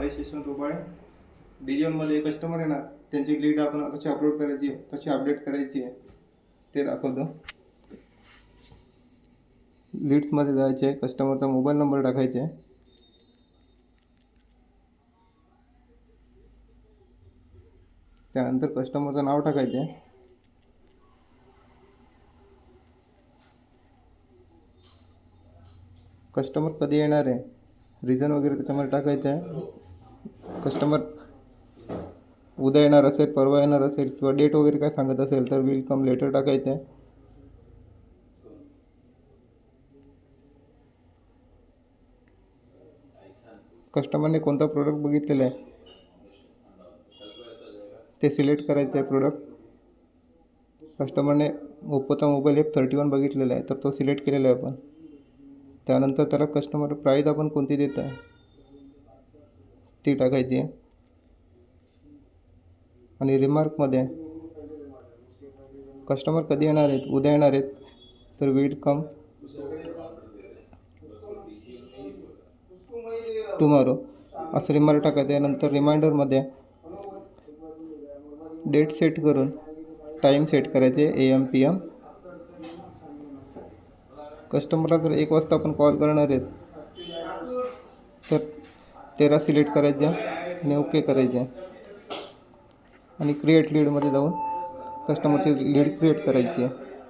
Haresh Yashwant Ubale. डिजिओनमध्ये customer आहे ना, त्यांची लीड आपण कशी अपलोड करायची, कशी अपडेट करायची ते दाखवतो. लीड्समध्ये जायचे, कस्टमरचा मोबाईल नंबर टाकायचे, त्यानंतर कस्टमरचं नाव टाकायचे, कस्टमर कधी येणार आहे, रिझन वगैरे त्याच्यामध्ये टाकायचं आहे. कस्टमर उद्या येणार असेल, परवा येणार असेल किंवा डेट वगैरे काय सांगत असेल तर विल कम लेटर टाकायचं आहे. कस्टमरने कोणता प्रोडक्ट बघितलेला आहे ते सिलेक्ट करायचं आहे प्रोडक्ट. कस्टमरने ओप्पोचा मोबाईल F31 बघितलेला आहे तर तो सिलेक्ट केलेला आहे आपण. त्यानंतर त्याला कस्टमर प्राईस आपण कोणती देत आहे ती टाकायची आहे. आणि रिमार्कमध्ये कस्टमर कधी येणार आहेत, उद्या येणार आहेत तर विल कम टुमॉरो असं रिमार्क टाकायचं आहे. नंतर रिमाइंडरमध्ये डेट सेट करून टाईम सेट करायचे AM PM. कस्टमरला जर 1 वाजता आपण कॉल करणार आहेत तर 13 सिलेक्ट करायचे आणि ओके करायचे आणि क्रिएट लीडमध्ये जाऊन कस्टमरची लीड क्रिएट करायची आहे.